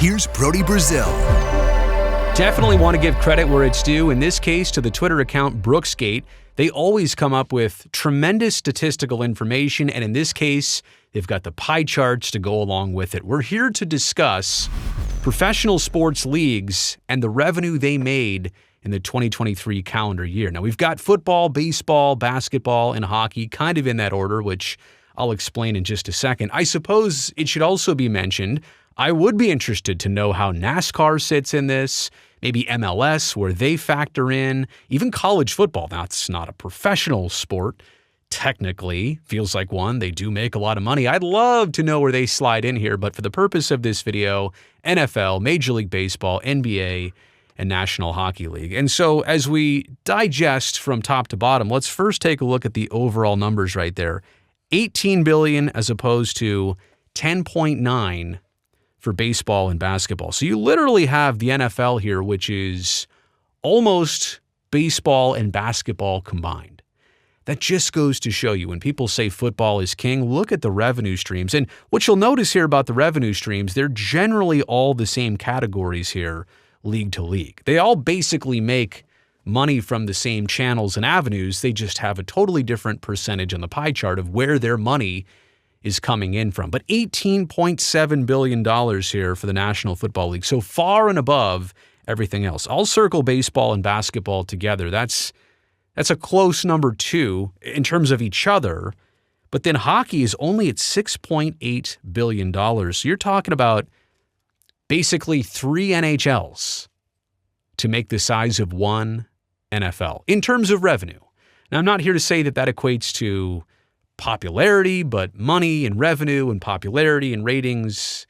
here's Brody Brazil. Definitely want to give credit where it's due. In this case, to the Twitter account Brooksgate. They always come up with tremendous statistical information, and in this case, they've got the pie charts to go along with it. We're here to discuss professional sports leagues and the revenue they made in the 2023 calendar year. Now, we've got football, baseball, basketball, and hockey kind of in that order, which I'll explain in just a second. I suppose it should also be mentioned, I would be interested to know how NASCAR sits in this, maybe MLS, where they factor in, even college football. Now, it's not a professional sport, technically. Feels like one. They do make a lot of money. I'd love to know where they slide in here, but for the purpose of this video, NFL, Major League Baseball, NBA, and National Hockey League. And so as we digest from top to bottom, let's first take a look at the overall numbers right there. $18 billion as opposed to $10.9 for baseball and basketball. So you literally have the NFL here, which is almost baseball and basketball combined. That just goes to show you, when people say football is king, look at the revenue streams. And what you'll notice here about the revenue streams, they're generally all the same categories here, league to league. They all basically make money from the same channels and avenues. They just have a totally different percentage on the pie chart of where their money is coming in from. But $18.7 billion here for the National Football League, so far and above everything else. I'll circle baseball and basketball together. That's a close number two in terms of each other. But then hockey is only at $6.8 billion. So you're talking about basically 3 NHLs to make the size of one NFL in terms of revenue. Now, I'm not here to say that equates to popularity, but money and revenue and popularity and ratings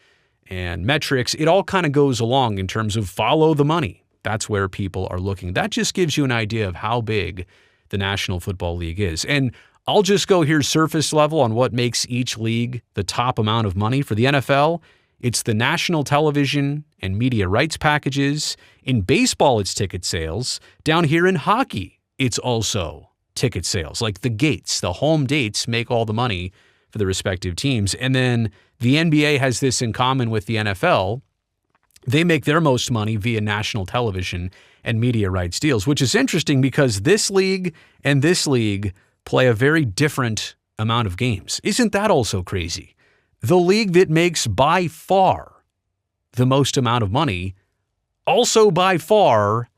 and metrics, it all kind of goes along in terms of follow the money. That's where people are looking. That just gives you an idea of how big the National Football League is. And I'll just go here surface level on what makes each league the top amount of money. For the NFL, it's the national television and media rights packages. In baseball, it's ticket sales. Down here in hockey, it's also ticket sales. Like the gates, the home dates make all the money for the respective teams. And then the NBA has this in common with the NFL. They make their most money via national television and media rights deals, which is interesting because this league and this league play a very different amount of games. Isn't that also crazy? The league that makes by far the most amount of money also by far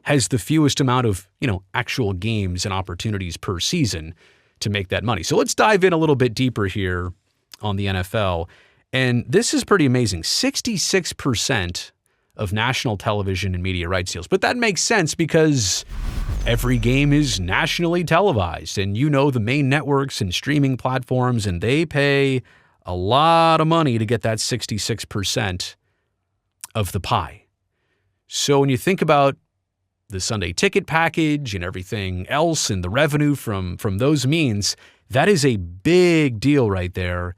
has the fewest amount of, actual games and opportunities per season to make that money. So let's dive in a little bit deeper here on the NFL. And this is pretty amazing. 66% of national television and media rights deals. But that makes sense because every game is nationally televised. And the main networks and streaming platforms, and they pay a lot of money to get that 66% of the pie. So when you think about the Sunday ticket package and everything else and the revenue from those means, that is a big deal right there.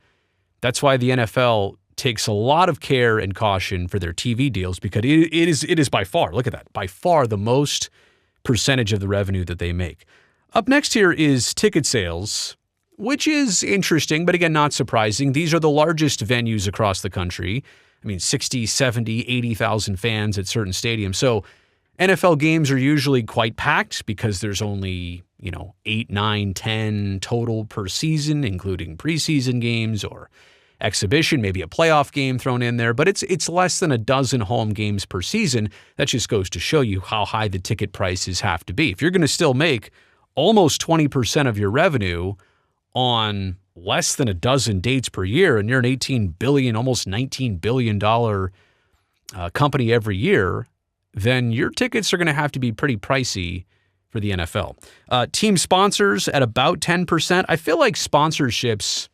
That's why the NFL takes a lot of care and caution for their TV deals, because it is by far, look at that, by far the most percentage of the revenue that they make. Up next here is ticket sales, which is interesting, but again, not surprising. These are the largest venues across the country. 60, 70, 80,000 fans at certain stadiums. So NFL games are usually quite packed because there's only, 8, 9, 10 total per season, including preseason games or exhibition, maybe a playoff game thrown in there, but it's less than a dozen home games per season. That just goes to show you how high the ticket prices have to be. If you're going to still make almost 20% of your revenue on less than a dozen dates per year, and you're an $18 billion, almost $19 billion company every year, then your tickets are going to have to be pretty pricey for the NFL. Team sponsors at about 10%. I feel like sponsorships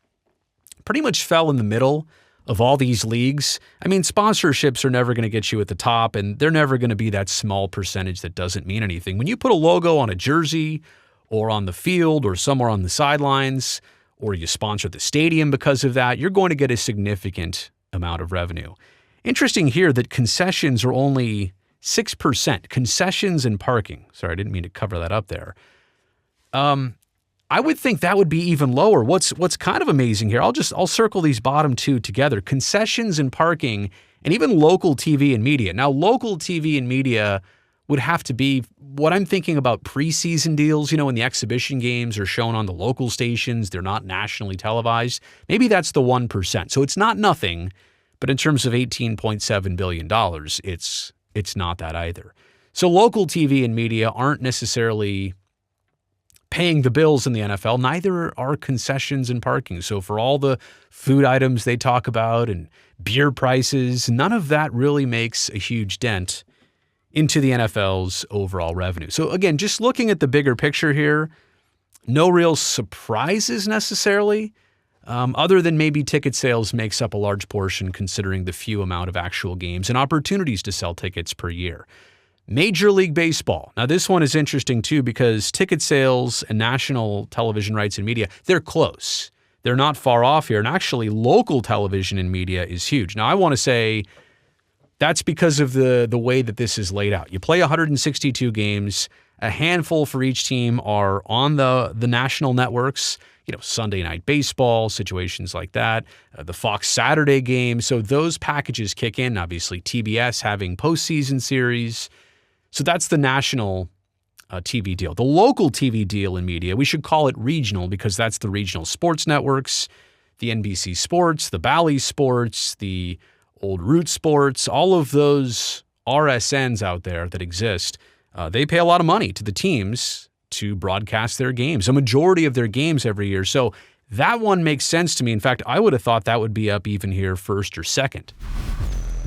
pretty much fell in the middle of all these leagues. Sponsorships are never going to get you at the top, and they're never going to be that small percentage that doesn't mean anything. When you put a logo on a jersey or on the field or somewhere on the sidelines, or you sponsor the stadium because of that, you're going to get a significant amount of revenue. Interesting here that concessions are only 6%. Concessions and parking. Sorry, I didn't mean to cover that up there. I would think that would be even lower. What's kind of amazing here, I'll circle these bottom two together. Concessions and parking and even local TV and media. Now, local TV and media would have to be what I'm thinking about preseason deals, when the exhibition games are shown on the local stations, they're not nationally televised. Maybe that's the 1%. So it's not nothing, but in terms of $18.7 billion, it's not that either. So local TV and media aren't necessarily paying the bills in the NFL. Neither are concessions and parking. So for all the food items they talk about and beer prices, none of that really makes a huge dent into the NFL's overall revenue. So again, just looking at the bigger picture here, no real surprises necessarily, other than maybe ticket sales makes up a large portion considering the few amount of actual games and opportunities to sell tickets per year. Major League Baseball. Now this one is interesting too because ticket sales and national television rights and media, they're close. They're not far off here. And actually local television and media is huge. Now I want to say that's because of the way that this is laid out. You play 162 games, a handful for each team are on the national networks, Sunday Night Baseball, situations like that, the Fox Saturday game. So those packages kick in, obviously TBS having postseason series. So that's the national TV deal. The local TV deal in media, we should call it regional because that's the regional sports networks, the NBC Sports, the Bally Sports, the Old Root Sports, all of those RSNs out there that exist, they pay a lot of money to the teams to broadcast their games, a majority of their games every year. So that one makes sense to me. In fact, I would have thought that would be up even here first or second.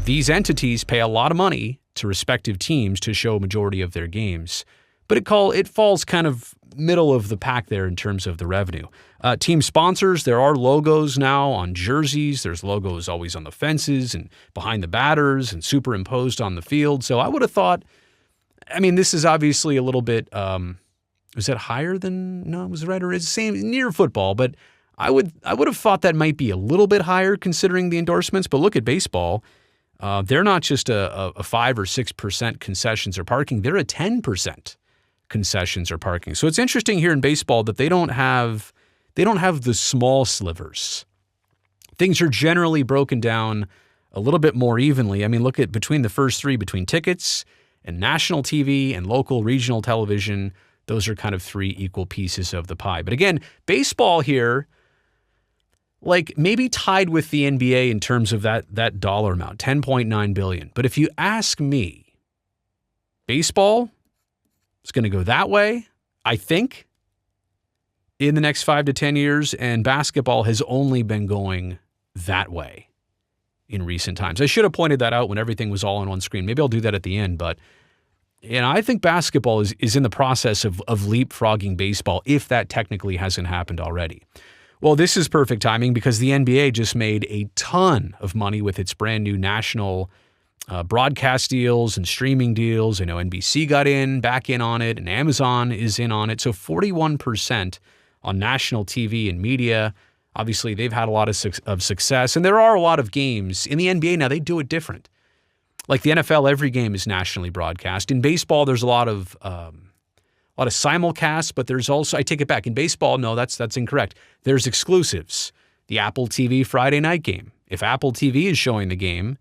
These entities pay a lot of money to respective teams to show a majority of their games, but it falls kind of middle of the pack there in terms of the revenue. Team sponsors, there are logos now on jerseys. There's logos always on the fences and behind the batters and superimposed on the field. So I would have thought, this is obviously a little bit, is that higher than, no, it was right, or is the same near football, but I would have thought that might be a little bit higher considering the endorsements. But look at baseball. They're not just a 5 or 6% concessions or parking. They're a 10% concessions or parking. So it's interesting here in baseball that they don't have the small slivers. Things are generally broken down a little bit more evenly. Look at between the first three, between tickets and national TV and local regional television, those are kind of three equal pieces of the pie. But again, baseball here, like maybe tied with the NBA in terms of that dollar amount, $10.9 billion. But if you ask me, baseball is going to go that way, I think, in the next 5 to 10 years, and basketball has only been going that way in recent times. I should have pointed that out when everything was all on one screen. Maybe I'll do that at the end, but I think basketball is in the process of leapfrogging baseball, if that technically hasn't happened already. Well, this is perfect timing because the NBA just made a ton of money with its brand new national broadcast deals and streaming deals. NBC got back in on it, and Amazon is in on it. So 41% on national TV and media. Obviously, they've had a lot of success, and there are a lot of games. In the NBA now, they do it different. Like the NFL, every game is nationally broadcast. In baseball, there's a lot of simulcasts, but there's also, I take it back. In baseball, no, that's incorrect. There's exclusives. The Apple TV Friday night game. If Apple TV is showing the game,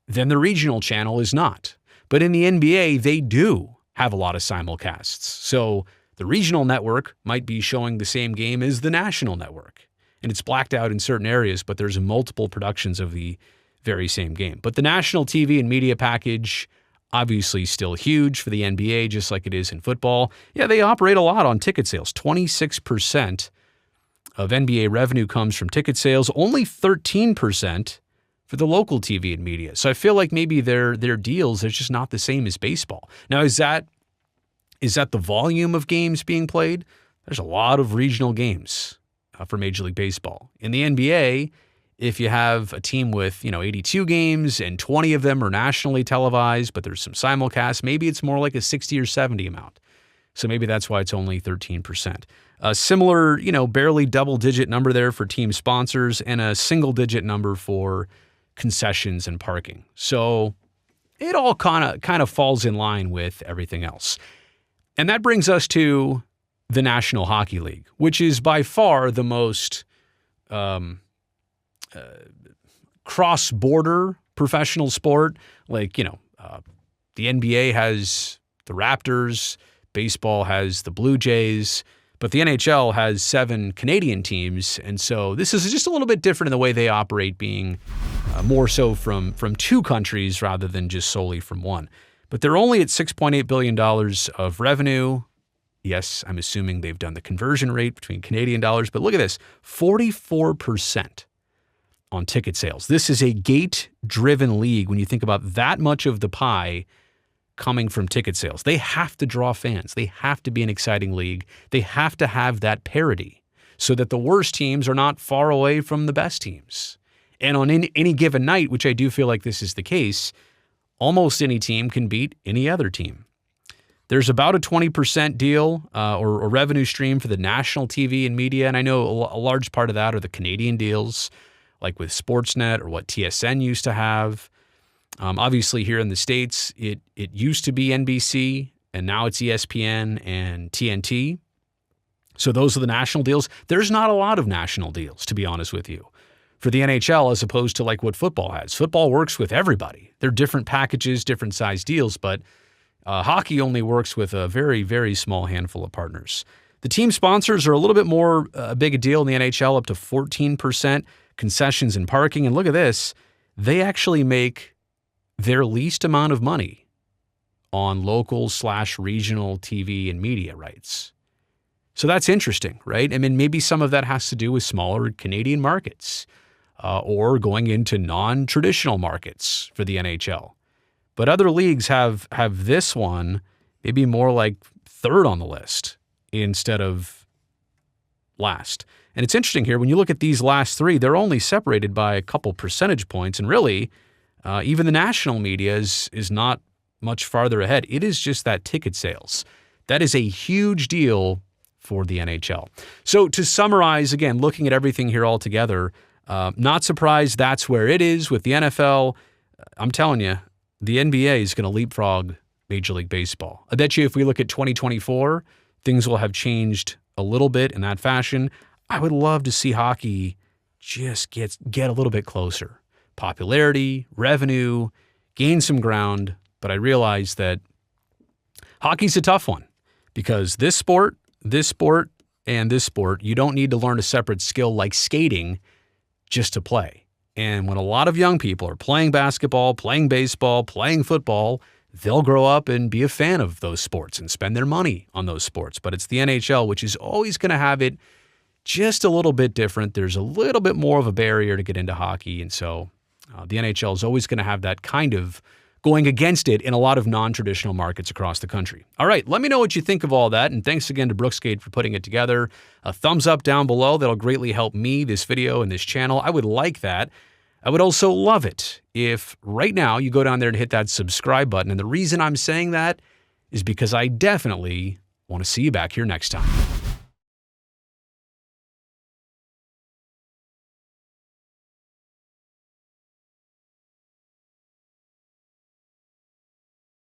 then the regional channel is not. But in the NBA, they do have a lot of simulcasts. So the regional network might be showing the same game as the national network. And it's blacked out in certain areas, but there's multiple productions of the very same game. But the national TV and media package, obviously still huge for the NBA, just like it is in football. Yeah, they operate a lot on ticket sales. 26% of NBA revenue comes from ticket sales, only 13% for the local TV and media. So I feel like maybe their deals are just not the same as baseball. Now, is that the volume of games being played? There's a lot of regional games for Major League Baseball. In the NBA, if you have a team with, 82 games and 20 of them are nationally televised, but there's some simulcasts, maybe it's more like a 60 or 70 amount. So maybe that's why it's only 13%. A similar, barely double-digit number there for team sponsors and a single-digit number for concessions and parking. So it all kind of falls in line with everything else. And that brings us to the National Hockey League, which is by far the most cross-border professional sport. Like, the NBA has the Raptors, baseball has the Blue Jays, but the NHL has 7 Canadian teams. And so this is just a little bit different in the way they operate, being more so from 2 countries rather than just solely from one. But they're only at $6.8 billion of revenue. Yes, I'm assuming they've done the conversion rate between Canadian dollars, but look at this, 44% on ticket sales. This is a gate-driven league when you think about that much of the pie coming from ticket sales. They have to draw fans. They have to be an exciting league. They have to have that parity so that the worst teams are not far away from the best teams. And on any given night, which I do feel like this is the case, almost any team can beat any other team. There's about a 20% deal or revenue stream for the national TV and media, and I know a large part of that are the Canadian deals, like with Sportsnet or what TSN used to have. Obviously, here in the States, it used to be NBC, and now it's ESPN and TNT. So those are the national deals. There's not a lot of national deals, to be honest with you, for the NHL as opposed to like what football has. Football works with everybody. They're different packages, different size deals, but hockey only works with a very, very small handful of partners. The team sponsors are a little bit more big a deal in the NHL, up to 14%, concessions and parking. And look at this, they actually make their least amount of money on local/regional TV and media rights. So that's interesting, right? I mean, maybe some of that has to do with smaller Canadian markets or going into non-traditional markets for the NHL. But other leagues have this one maybe more like third on the list instead of last. And it's interesting here, when you look at these last 3, they're only separated by a couple percentage points. And really, even the national media is not much farther ahead. It is just that ticket sales. That is a huge deal for the NHL. So to summarize, again, looking at everything here all together, not surprised that's where it is with the NFL. I'm telling you, the NBA is going to leapfrog Major League Baseball. I bet you if we look at 2024, things will have changed a little bit in that fashion. I would love to see hockey just get a little bit closer. Popularity, revenue, gain some ground. But I realize that hockey's a tough one because this sport, and this sport, you don't need to learn a separate skill like skating just to play. And when a lot of young people are playing basketball, playing baseball, playing football, they'll grow up and be a fan of those sports and spend their money on those sports. But it's the NHL, which is always going to have it just a little bit different. There's a little bit more of a barrier to get into hockey. And so the NHL is always going to have that kind of going against it in a lot of non-traditional markets across the country. All right, let me know what you think of all that, and thanks again to Brooksgate for putting it together. A thumbs up down below, that'll greatly help me, this video, and this channel. I would like that. I would also love it if right now you go down there and hit that subscribe button, and the reason I'm saying that is because I definitely want to see you back here next time.